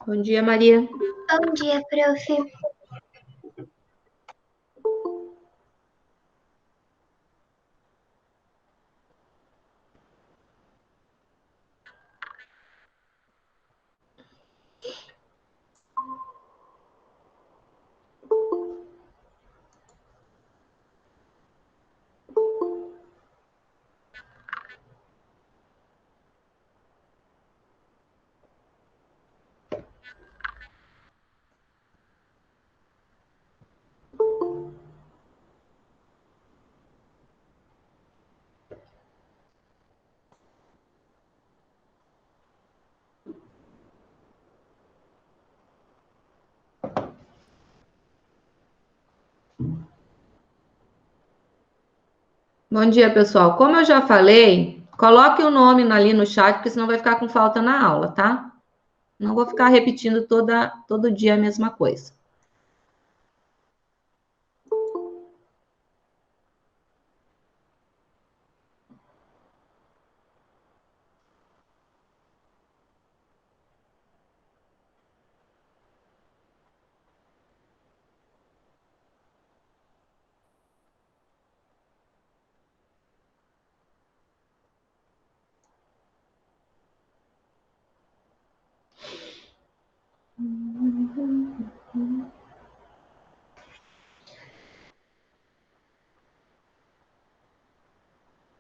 Bom dia, Maria. Bom dia, prof. Bom dia, pessoal. Como eu já falei, coloque o nome ali no chat, porque senão vai ficar com falta na aula, tá? Não vou ficar repetindo todo dia a mesma coisa.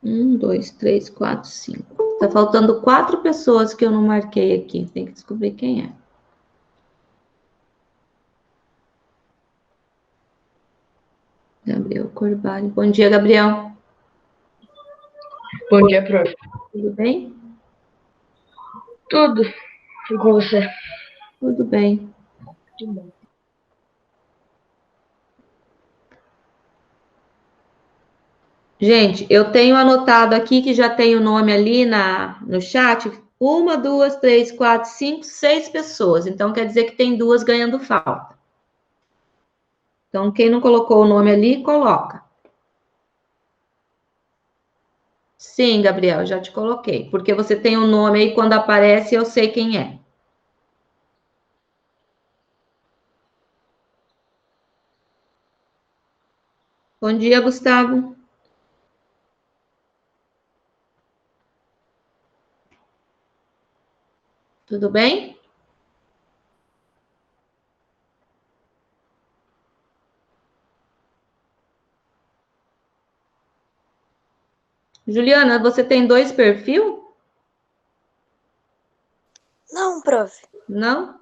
Um, dois, três, quatro, cinco. Tá faltando 4 pessoas que eu não marquei aqui. Tem que descobrir quem é. Gabriel Corbari. Bom dia, Gabriel. Bom dia, prof. Tudo bem? Tudo. E com você? Tudo bem. Tudo bom. Gente, eu tenho anotado aqui que já tem o nome ali no chat. 1, 2, 3, 4, 5, 6 pessoas. Então, quer dizer que tem 2 ganhando falta. Então, quem não colocou o nome ali, coloca. Sim, Gabriel, já te coloquei. Porque você tem o nome aí, quando aparece, eu sei quem é. Bom dia, Gustavo. Tudo bem? Juliana, você tem 2 perfis? Não, prof. Não?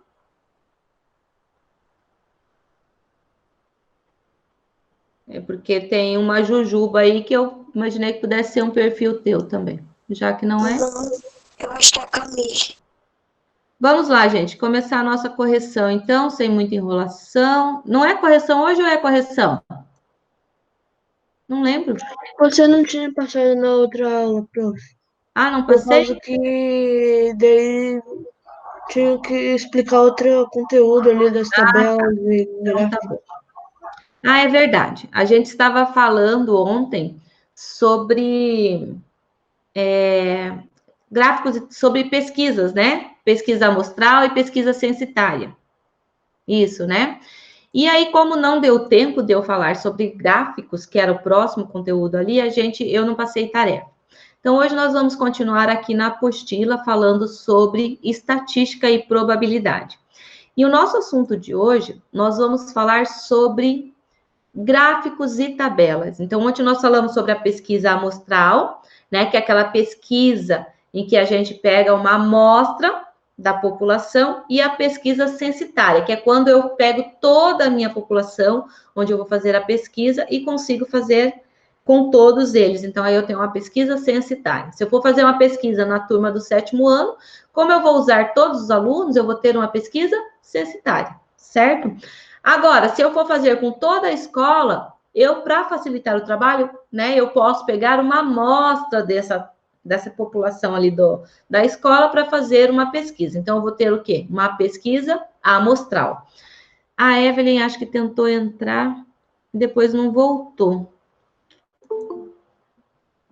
É porque tem uma Jujuba aí que eu imaginei que pudesse ser um perfil teu também. Já que não é. Não, eu acho que é a Camille. Vamos lá, gente, começar a nossa correção, então, sem muita enrolação. Não é correção hoje ou é correção? Não lembro. Você não tinha passado na outra aula, prof. Ah, não Por passei? causa que daí tinha que explicar outro conteúdo ali das tabelas e Então, tá gráficos. bom. Ah, é verdade. A gente estava falando ontem sobre gráficos, sobre pesquisas, né? Pesquisa amostral e pesquisa censitária. Isso, né? E aí, como não deu tempo de eu falar sobre gráficos, que era o próximo conteúdo ali, eu não passei tarefa. Então, hoje nós vamos continuar aqui na apostila falando sobre estatística e probabilidade. E o nosso assunto de hoje, nós vamos falar sobre gráficos e tabelas. Então, ontem nós falamos sobre a pesquisa amostral, né, que é aquela pesquisa em que a gente pega uma amostra da população, e a pesquisa censitária, que é quando eu pego toda a minha população, onde eu vou fazer a pesquisa e consigo fazer com todos eles. Então, aí eu tenho uma pesquisa censitária. Se eu for fazer uma pesquisa na turma do 7º ano, como eu vou usar todos os alunos, eu vou ter uma pesquisa censitária, certo? Agora, se eu for fazer com toda a escola, para facilitar o trabalho, né, eu posso pegar uma amostra dessa população ali da escola para fazer uma pesquisa. Então, eu vou ter o quê? Uma pesquisa amostral. A Evelyn acho que tentou entrar, depois não voltou.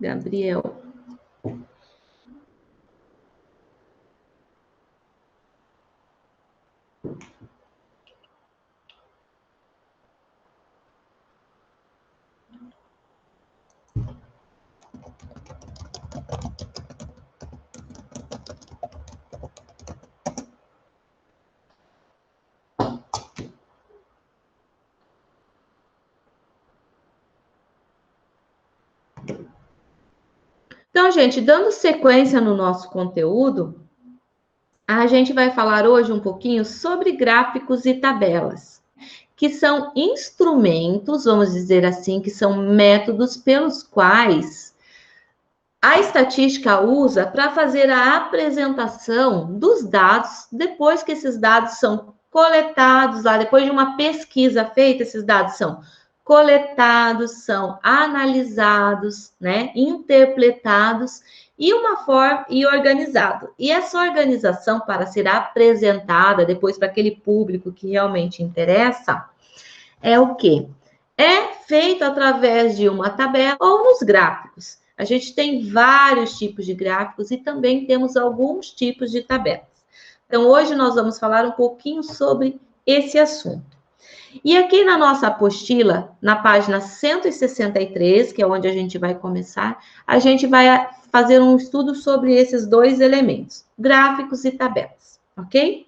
Gabriel. Então, gente, dando sequência no nosso conteúdo, a gente vai falar hoje um pouquinho sobre gráficos e tabelas, que são instrumentos, vamos dizer assim, que são métodos pelos quais a estatística usa para fazer a apresentação dos dados, depois que esses dados são coletados, lá depois de uma pesquisa feita, esses dados são coletados, são analisados, né, interpretados e organizado. E essa organização, para ser apresentada depois para aquele público que realmente interessa, é o quê? É feito através de uma tabela ou nos gráficos. A gente tem vários tipos de gráficos e também temos alguns tipos de tabelas. Então, hoje nós vamos falar um pouquinho sobre esse assunto. E aqui na nossa apostila, na página 163, que é onde a gente vai começar, a gente vai fazer um estudo sobre esses dois elementos, gráficos e tabelas, ok?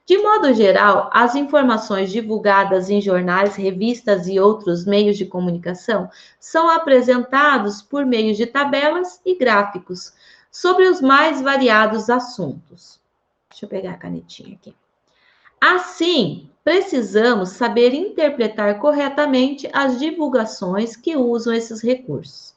De modo geral, as informações divulgadas em jornais, revistas e outros meios de comunicação são apresentados por meio de tabelas e gráficos sobre os mais variados assuntos. Deixa eu pegar a canetinha aqui. Assim, precisamos saber interpretar corretamente as divulgações que usam esses recursos.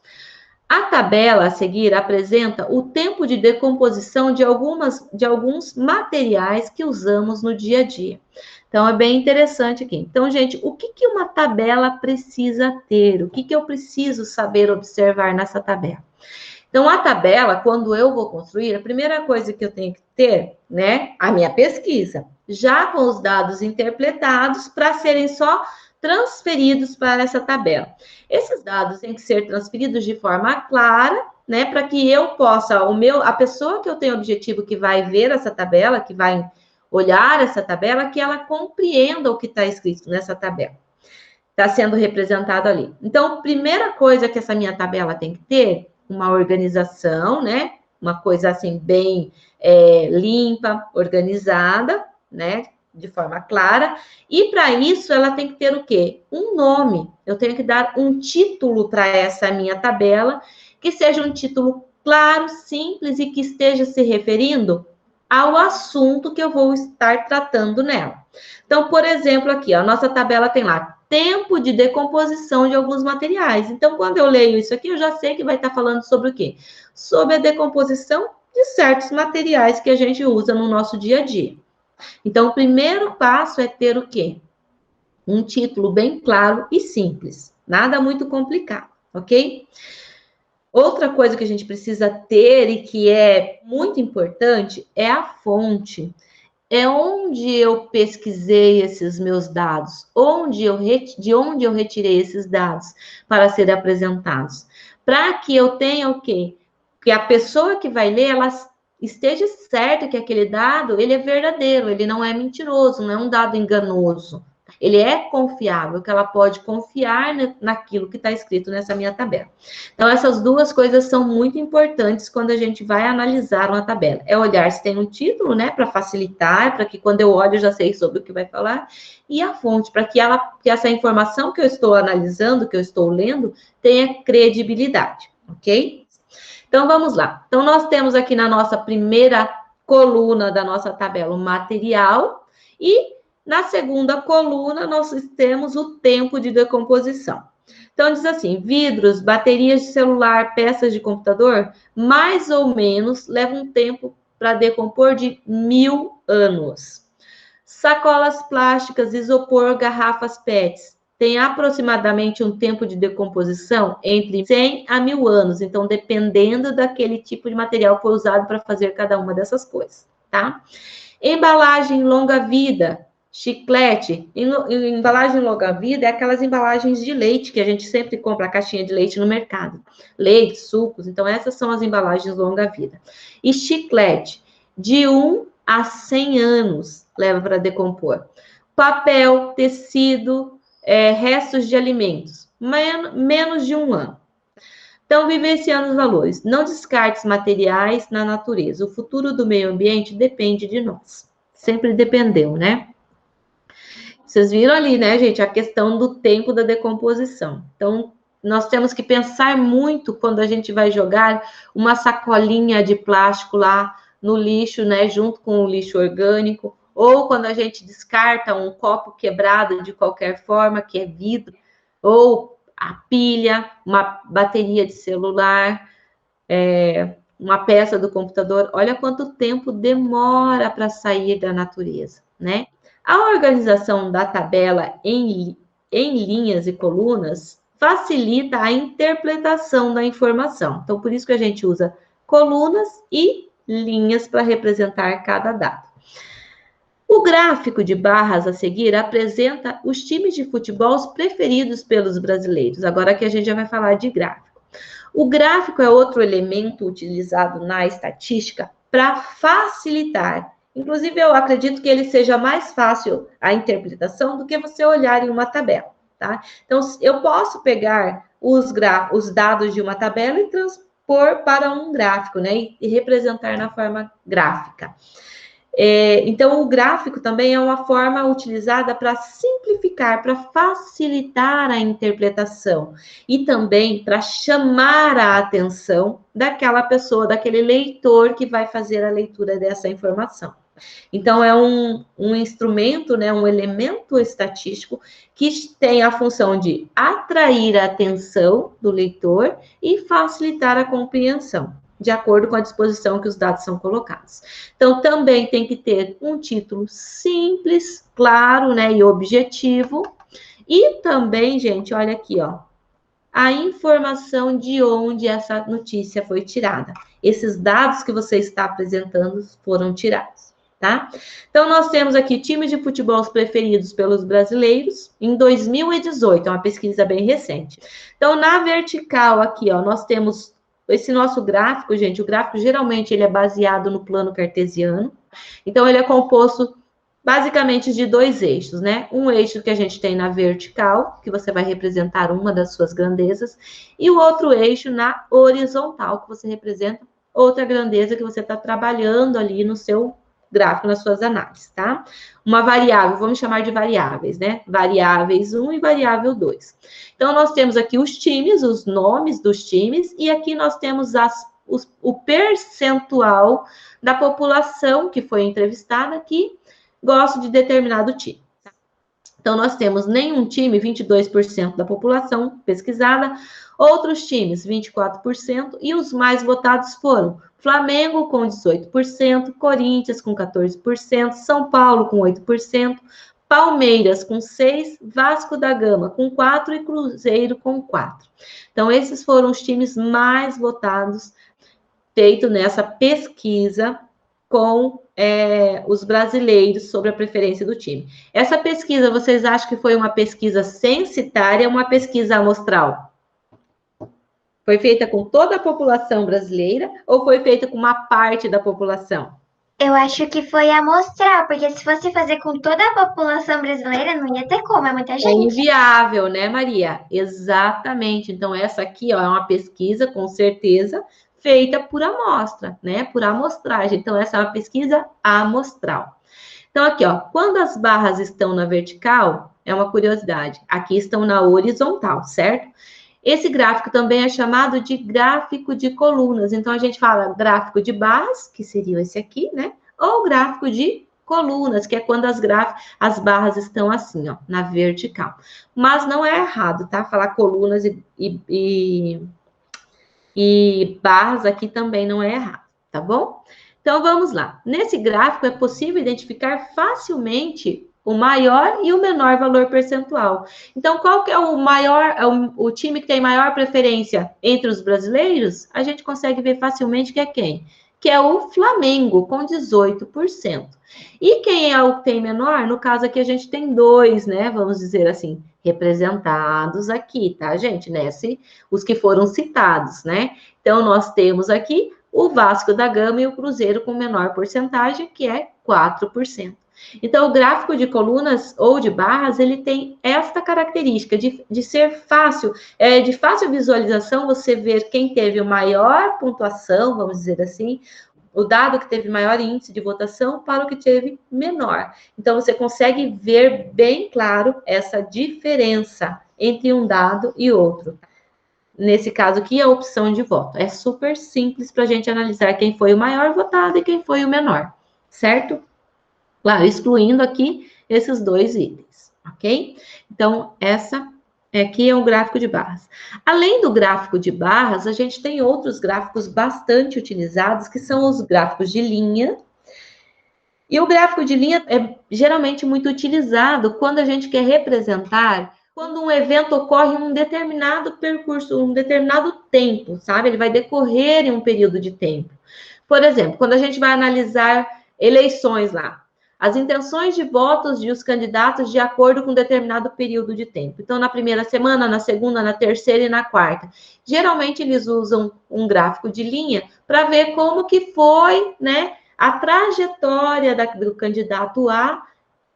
A tabela a seguir apresenta o tempo de decomposição de alguns materiais que usamos no dia a dia. Então, é bem interessante aqui. Então, gente, o que uma tabela precisa ter? O que eu preciso saber observar nessa tabela? Então, a tabela, quando eu vou construir, a primeira coisa que eu tenho que ter, né, a minha pesquisa, já com os dados interpretados para serem só transferidos para essa tabela. Esses dados têm que ser transferidos de forma clara, né, para que eu possa, a pessoa que eu tenho objetivo que vai ver essa tabela, que vai olhar essa tabela, que ela compreenda o que está escrito nessa tabela. Está sendo representado ali. Então, a primeira coisa que essa minha tabela tem que ter, uma organização, né, uma coisa assim bem limpa, organizada, né, de forma clara, e para isso ela tem que ter o quê? Um nome. Eu tenho que dar um título para essa minha tabela, que seja um título claro, simples e que esteja se referindo ao assunto que eu vou estar tratando nela. Então, por exemplo, aqui, ó, a nossa tabela tem lá tempo de decomposição de alguns materiais. Então, quando eu leio isso aqui, eu já sei que vai estar falando sobre o quê? Sobre a decomposição de certos materiais que a gente usa no nosso dia a dia. Então, o primeiro passo é ter o quê? Um título bem claro e simples. Nada muito complicado, ok? Outra coisa que a gente precisa ter e que é muito importante é a fonte. É onde eu pesquisei esses meus dados, de onde eu retirei esses dados para serem apresentados. Para que eu tenha o quê? Que a pessoa que vai ler, ela esteja certa que aquele dado, ele é verdadeiro, ele não é mentiroso, não é um dado enganoso. Ele é confiável, que ela pode confiar naquilo que está escrito nessa minha tabela. Então, essas duas coisas são muito importantes quando a gente vai analisar uma tabela. É olhar se tem um título, né, para facilitar, para que quando eu olho eu já sei sobre o que vai falar, e a fonte, para que essa informação que eu estou analisando, que eu estou lendo, tenha credibilidade, ok? Então, vamos lá. Então, nós temos aqui na nossa primeira coluna da nossa tabela o material e na segunda coluna, nós temos o tempo de decomposição. Então, diz assim, vidros, baterias de celular, peças de computador, mais ou menos, levam um tempo para decompor de 1000 anos. Sacolas plásticas, isopor, garrafas PETs, tem aproximadamente um tempo de decomposição entre 100 a 1000 anos. Então, dependendo daquele tipo de material que foi usado para fazer cada uma dessas coisas, tá? Embalagem longa-vida, chiclete, embalagem longa-vida é aquelas embalagens de leite que a gente sempre compra a caixinha de leite no mercado. Leite, sucos, então essas são as embalagens longa-vida. E chiclete, de 1 a 100 anos. leva para decompor. Papel, tecido, restos de alimentos, menos de 1 ano. Então, vivenciando os valores. Não descartes materiais na natureza. O futuro do meio ambiente depende de nós. Sempre dependeu, né? Vocês viram ali, né, gente, a questão do tempo da decomposição. Então, nós temos que pensar muito quando a gente vai jogar uma sacolinha de plástico lá no lixo, né, junto com o lixo orgânico, ou quando a gente descarta um copo quebrado de qualquer forma, que é vidro, ou a pilha, uma bateria de celular, uma peça do computador. Olha quanto tempo demora para sair da natureza, né? A organização da tabela em linhas e colunas facilita a interpretação da informação. Então, por isso que a gente usa colunas e linhas para representar cada dado. O gráfico de barras a seguir apresenta os times de futebol preferidos pelos brasileiros. Agora que a gente já vai falar de gráfico. O gráfico é outro elemento utilizado na estatística para facilitar. Inclusive, eu acredito que ele seja mais fácil a interpretação do que você olhar em uma tabela, tá? Então, eu posso pegar os dados de uma tabela e transpor para um gráfico, né? E representar na forma gráfica. Então, o gráfico também é uma forma utilizada para simplificar, para facilitar a interpretação e também para chamar a atenção daquela pessoa, daquele leitor que vai fazer a leitura dessa informação. Então, é um instrumento, né, um elemento estatístico que tem a função de atrair a atenção do leitor e facilitar a compreensão, de acordo com a disposição que os dados são colocados. Então, também tem que ter um título simples, claro, né, e objetivo. E também, gente, olha aqui, ó, a informação de onde essa notícia foi tirada. Esses dados que você está apresentando foram tirados, tá? Então, nós temos aqui times de futebol preferidos pelos brasileiros em 2018, é uma pesquisa bem recente. Então, na vertical aqui, ó, nós temos esse nosso gráfico, gente, o gráfico geralmente ele é baseado no plano cartesiano. Então, ele é composto basicamente de 2 eixos, né? Um eixo que a gente tem na vertical, que você vai representar uma das suas grandezas, e o outro eixo na horizontal, que você representa outra grandeza que você está trabalhando ali no seu gráfico, nas suas análises, tá? Uma variável, vamos chamar de variáveis, né? Variáveis 1 e variável 2. Então, nós temos aqui os times, os nomes dos times, e aqui nós temos o percentual da população que foi entrevistada que gosta de determinado time. Então, nós temos nenhum time, 22% da população pesquisada, outros times, 24%, e os mais votados foram Flamengo com 18%, Corinthians com 14%, São Paulo com 8%, Palmeiras com 6%, Vasco da Gama com 4% e Cruzeiro com 4%. Então, esses foram os times mais votados feito nessa pesquisa com os brasileiros sobre a preferência do time. Essa pesquisa, vocês acham que foi uma pesquisa censitária ou uma pesquisa amostral? Foi feita com toda a população brasileira ou foi feita com uma parte da população? Eu acho que foi amostral, porque se fosse fazer com toda a população brasileira, não ia ter como, é muita É gente. inviável, né, Maria? Exatamente. Então, essa aqui ó, é uma pesquisa, com certeza, feita por amostra, né? Por amostragem. Então, essa é uma pesquisa amostral. Então, aqui, ó, quando as barras estão na vertical, é uma curiosidade, aqui estão na horizontal, certo? Esse gráfico também é chamado de gráfico de colunas. Então, a gente fala gráfico de barras, que seria esse aqui, né? Ou gráfico de colunas, que é quando as barras estão assim, ó, na vertical. Mas não é errado, tá? Falar colunas e barras aqui também não é errado, tá bom? Então, vamos lá. Nesse gráfico, é possível identificar facilmente o maior e o menor valor percentual. Então, qual que é o maior, o time que tem maior preferência entre os brasileiros? A gente consegue ver facilmente que é quem? Que é o Flamengo, com 18%. E quem é o que tem menor? No caso aqui, a gente tem 2, né? Vamos dizer assim, representados aqui, tá, gente? Os que foram citados, né? Então, nós temos aqui o Vasco da Gama e o Cruzeiro com menor porcentagem, que é 4%. Então, o gráfico de colunas ou de barras, ele tem esta característica de ser fácil, de fácil visualização, você ver quem teve a maior pontuação, vamos dizer assim, o dado que teve maior índice de votação para o que teve menor. Então, você consegue ver bem claro essa diferença entre um dado e outro. Nesse caso aqui, a opção de voto. É super simples para a gente analisar quem foi o maior votado e quem foi o menor, certo? Claro, excluindo aqui esses dois itens, ok? Então, aqui é o gráfico de barras. Além do gráfico de barras, a gente tem outros gráficos bastante utilizados, que são os gráficos de linha. E o gráfico de linha é geralmente muito utilizado quando a gente quer representar quando um evento ocorre em um determinado percurso, um determinado tempo, sabe? Ele vai decorrer em um período de tempo. Por exemplo, quando a gente vai analisar eleições lá, as intenções de votos de os candidatos de acordo com um determinado período de tempo. Então, na primeira semana, na segunda, na terceira e na quarta. Geralmente, eles usam um gráfico de linha para ver como que foi, né, a trajetória do candidato A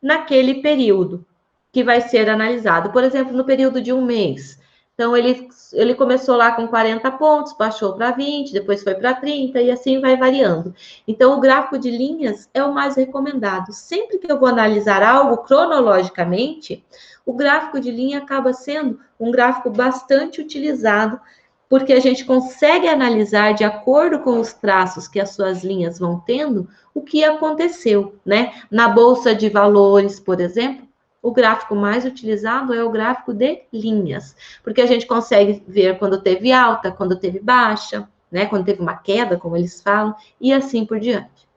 naquele período que vai ser analisado. Por exemplo, no período de um mês. Então, ele começou lá com 40 pontos, baixou para 20, depois foi para 30, e assim vai variando. Então, o gráfico de linhas é o mais recomendado. Sempre que eu vou analisar algo cronologicamente, o gráfico de linha acaba sendo um gráfico bastante utilizado, porque a gente consegue analisar, de acordo com os traços que as suas linhas vão tendo, o que aconteceu, né? Na Bolsa de Valores, por exemplo, o gráfico mais utilizado é o gráfico de linhas, porque a gente consegue ver quando teve alta, quando teve baixa, né? Quando teve uma queda, como eles falam, e assim por diante.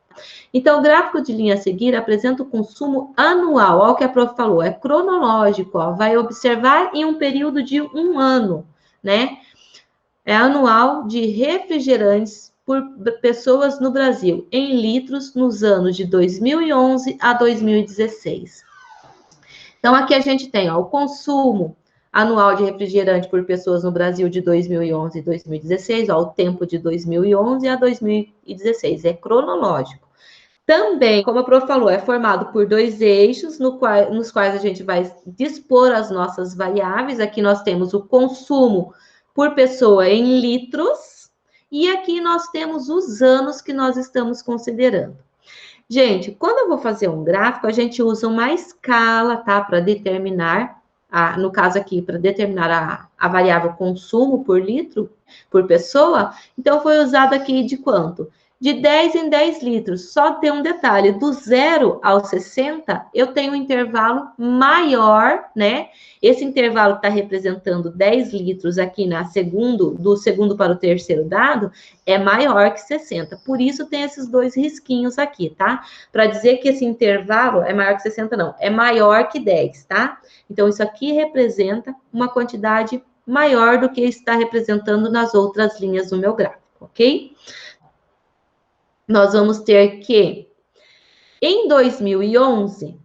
Então, o gráfico de linha a seguir apresenta o consumo anual, olha o que a prof falou, é cronológico, ó, vai observar em um período de um ano, né? É anual de refrigerantes por pessoas no Brasil, em litros, nos anos de 2011 a 2016. Então, aqui a gente tem ó, o consumo anual de refrigerante por pessoas no Brasil de 2011 e 2016, ó, o tempo de 2011 a 2016, é cronológico. Também, como a prof falou, é formado por dois eixos, nos quais a gente vai dispor as nossas variáveis. Aqui nós temos o consumo por pessoa em litros, e aqui nós temos os anos que nós estamos considerando. Gente, quando eu vou fazer um gráfico, a gente usa uma escala, tá? Para determinar, no caso aqui, para determinar a variável consumo por litro, por pessoa. Então, foi usado aqui de quanto? De 10 em 10 litros. Só tem um detalhe, do 0 ao 60, eu tenho um intervalo maior, né? Esse intervalo está representando 10 litros aqui do segundo para o terceiro dado, é maior que 60. Por isso tem esses dois risquinhos aqui, tá? Para dizer que esse intervalo é maior que 60, não. É maior que 10, tá? Então, isso aqui representa uma quantidade maior do que está representando nas outras linhas do meu gráfico, ok? Nós vamos ter que, em 2011,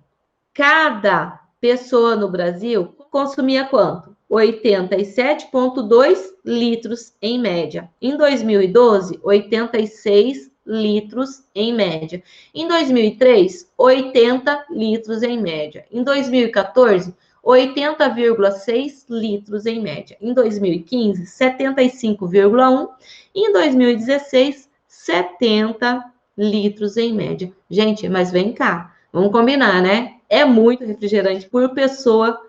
cada pessoa no Brasil consumia quanto? 87,2 litros em média. Em 2012, 86 litros em média. Em 2003, 80 litros em média. Em 2014, 80,6 litros em média. Em 2015, 75,1. E em 2016, 70 litros em média. Gente, mas vem cá, vamos combinar, né? É muito refrigerante por pessoa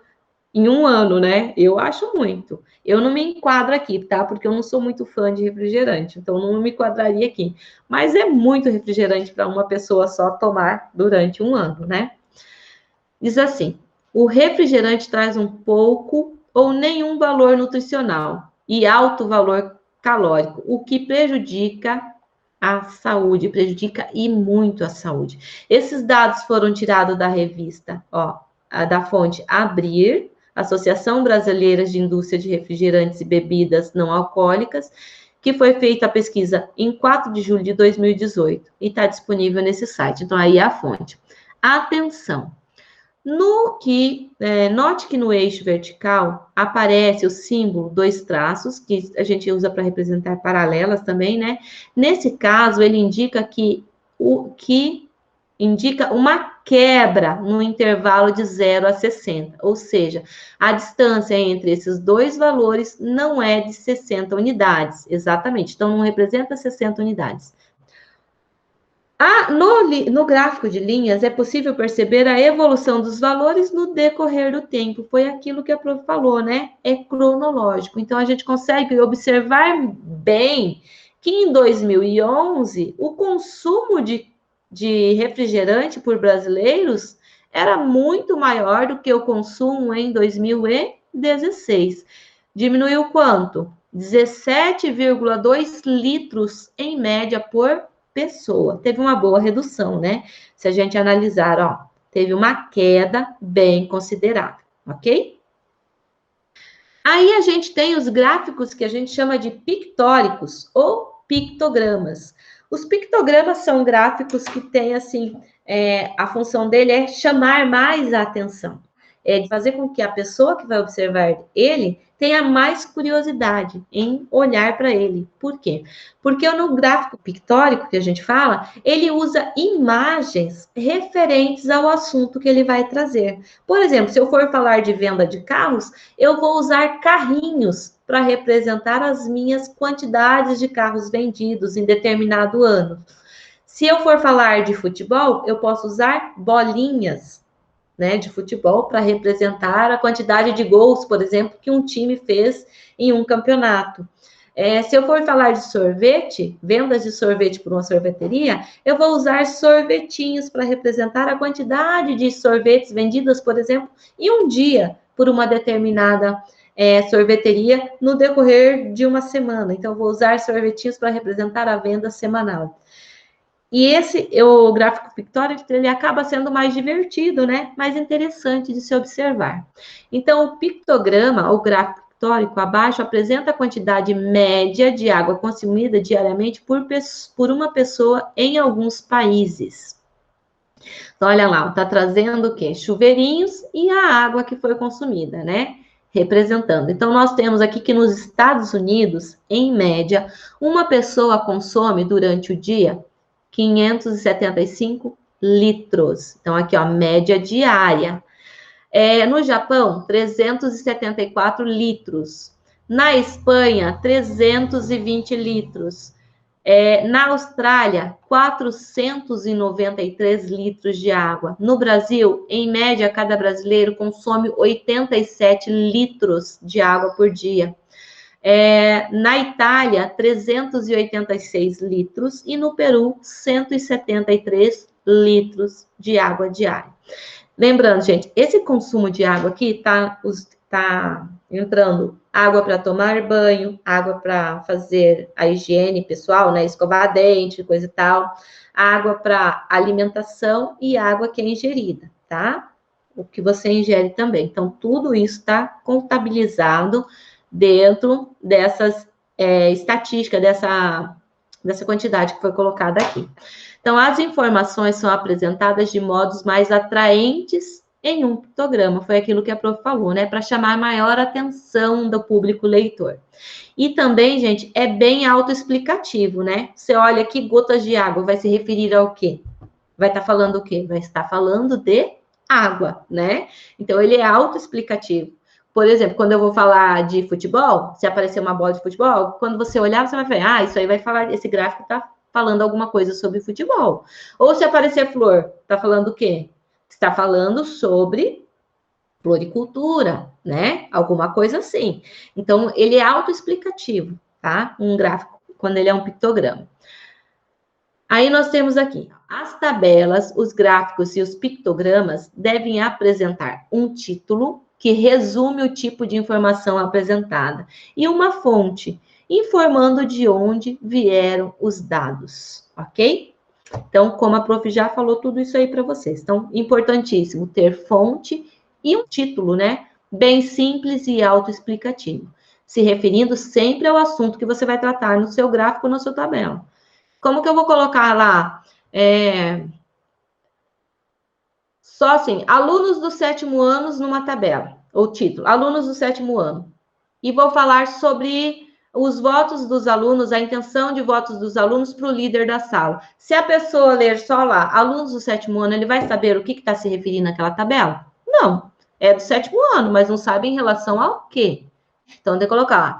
em um ano, né? Eu acho muito. Eu não me enquadro aqui, tá? Porque eu não sou muito fã de refrigerante, então não me enquadraria aqui. Mas é muito refrigerante para uma pessoa só tomar durante um ano, né? Diz assim, o refrigerante traz um pouco ou nenhum valor nutricional e alto valor calórico, o que prejudica a saúde, prejudica e muito a saúde. Esses dados foram tirados da revista, ó, da fonte Abrir, Associação Brasileira de Indústria de Refrigerantes e Bebidas Não Alcoólicas, que foi feita a pesquisa em 4 de julho de 2018 e está disponível nesse site. Então, aí é a fonte. Atenção! Note que no eixo vertical aparece o símbolo, dois traços, que a gente usa para representar paralelas também, né? Nesse caso, ele indica indica uma quebra no intervalo de 0 a 60, ou seja, a distância entre esses dois valores não é de 60 unidades, exatamente, então não representa 60 unidades. No gráfico de linhas, é possível perceber a evolução dos valores no decorrer do tempo. Foi aquilo que a prof falou, né? É cronológico. Então, a gente consegue observar bem que em 2011, o consumo de refrigerante por brasileiros era muito maior do que o consumo em 2016. Diminuiu quanto? 17,2 litros em média por pessoa. Teve uma boa redução, né? Se a gente analisar, ó, teve uma queda bem considerável, ok? Aí a gente tem os gráficos que a gente chama de pictóricos ou pictogramas. Os pictogramas são gráficos que têm, assim, a função dele é chamar mais a atenção. É de fazer com que a pessoa que vai observar ele tenha mais curiosidade em olhar para ele. Por quê? Porque no gráfico pictórico que a gente fala, ele usa imagens referentes ao assunto que ele vai trazer. Por exemplo, se eu for falar de venda de carros, eu vou usar carrinhos para representar as minhas quantidades de carros vendidos em determinado ano. Se eu for falar de futebol, eu posso usar bolinhas, né, de futebol para representar a quantidade de gols, por exemplo, que um time fez em um campeonato. Se eu for falar de sorvete, vendas de sorvete por uma sorveteria, eu vou usar sorvetinhos para representar a quantidade de sorvetes vendidas, por exemplo, em um dia por uma determinada sorveteria no decorrer de uma semana. Então, eu vou usar sorvetinhos para representar a venda semanal. E o gráfico pictórico, ele acaba sendo mais divertido, né? Mais interessante de se observar. Então, o pictograma, o gráfico pictórico, abaixo, apresenta a quantidade média de água consumida diariamente por uma pessoa em alguns países. Então, olha lá, está trazendo o quê? Chuveirinhos e a água que foi consumida, né? Representando. Então, nós temos aqui que nos Estados Unidos, em média, uma pessoa consome durante o dia 575 litros. Então, aqui, ó, média diária. No Japão, 374 litros. Na Espanha, 320 litros. Na Austrália, 493 litros de água. No Brasil, em média, cada brasileiro consome 87 litros de água por dia. Na Itália, 386 litros e no Peru, 173 litros de água diária. Lembrando, gente, esse consumo de água aqui tá entrando água para tomar banho, água para fazer a higiene pessoal, né, escovar dente, coisa e tal, água para alimentação e água que é ingerida, tá? O que você ingere também. Então, tudo isso está contabilizado dentro dessas estatísticas, dessa quantidade que foi colocada aqui. Então, as informações são apresentadas de modos mais atraentes em um pictograma. Foi aquilo que a prof falou, né? Para chamar maior atenção do público leitor. E também, gente, é bem autoexplicativo, né? Você olha aqui, gotas de água, vai se referir ao quê? Vai estar falando o quê? Vai estar falando de água, né? Então, ele é autoexplicativo. Por exemplo, quando eu vou falar de futebol, se aparecer uma bola de futebol, quando você olhar, você vai falar, isso aí vai falar, esse gráfico está falando alguma coisa sobre futebol. Ou se aparecer flor, está falando o quê? Está falando sobre floricultura, né? Alguma coisa assim. Então, ele é autoexplicativo, tá? Um gráfico, quando ele é um pictograma. Aí nós temos aqui, as tabelas, os gráficos e os pictogramas devem apresentar um título que resume o tipo de informação apresentada e uma fonte, informando de onde vieram os dados, ok? Então, como a prof já falou tudo isso aí para vocês. Então, importantíssimo ter fonte e um título, né? Bem simples e autoexplicativo, se referindo sempre ao assunto que você vai tratar no seu gráfico ou na sua tabela. Como que eu vou colocar lá? Só assim, alunos do 7º ano numa tabela, ou título, alunos do 7º ano. E vou falar sobre os votos dos alunos, a intenção de votos dos alunos para o líder da sala. Se a pessoa ler só lá, alunos do 7º ano, ele vai saber o que está se referindo àquela tabela? Não, é do 7º ano, mas não sabe em relação ao quê? Então, tem que colocar lá,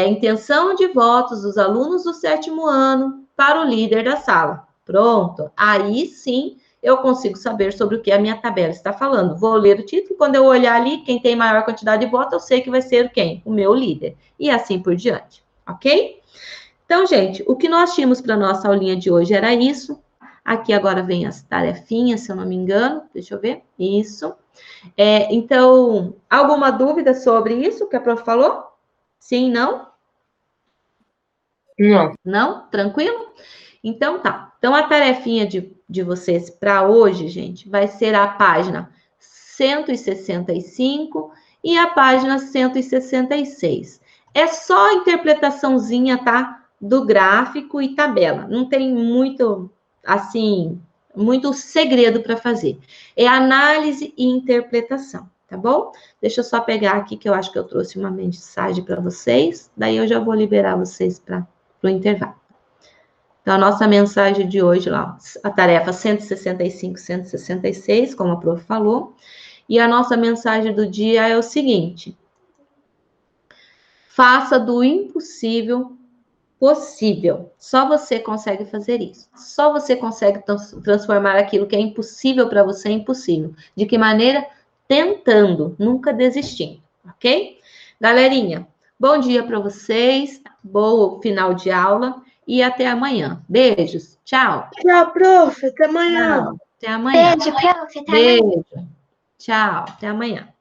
intenção de votos dos alunos do 7º ano para o líder da sala. Pronto, aí sim eu consigo saber sobre o que a minha tabela está falando. Vou ler o título, quando eu olhar ali, quem tem maior quantidade de votos, eu sei que vai ser quem? O meu líder. E assim por diante, ok? Então, gente, o que nós tínhamos para nossa aulinha de hoje era isso. Aqui agora vem as tarefinhas, se eu não me engano. Deixa eu ver. Isso. Então, alguma dúvida sobre isso que a prof falou? Sim, não? Não. Não? Tranquilo? Então, tá. Então, a tarefinha de vocês para hoje, gente, vai ser a página 165 e a página 166. É só a interpretaçãozinha, tá? Do gráfico e tabela. Não tem muito, assim, muito segredo para fazer. É análise e interpretação, tá bom? Deixa eu só pegar aqui, que eu acho que eu trouxe uma mensagem para vocês. Daí eu já vou liberar vocês para o intervalo. Então, a nossa mensagem de hoje lá, a tarefa 165, 166, como a prof falou. E a nossa mensagem do dia é o seguinte: faça do impossível possível. Só você consegue fazer isso. Só você consegue transformar aquilo que é impossível para você em possível. De que maneira? Tentando, nunca desistindo, ok? Galerinha, bom dia para vocês, bom final de aula e até amanhã. Beijos, tchau. Tchau, prof. Até amanhã. Tchau, até amanhã. Beijo, prof. Até amanhã. Beijo, tchau, até amanhã.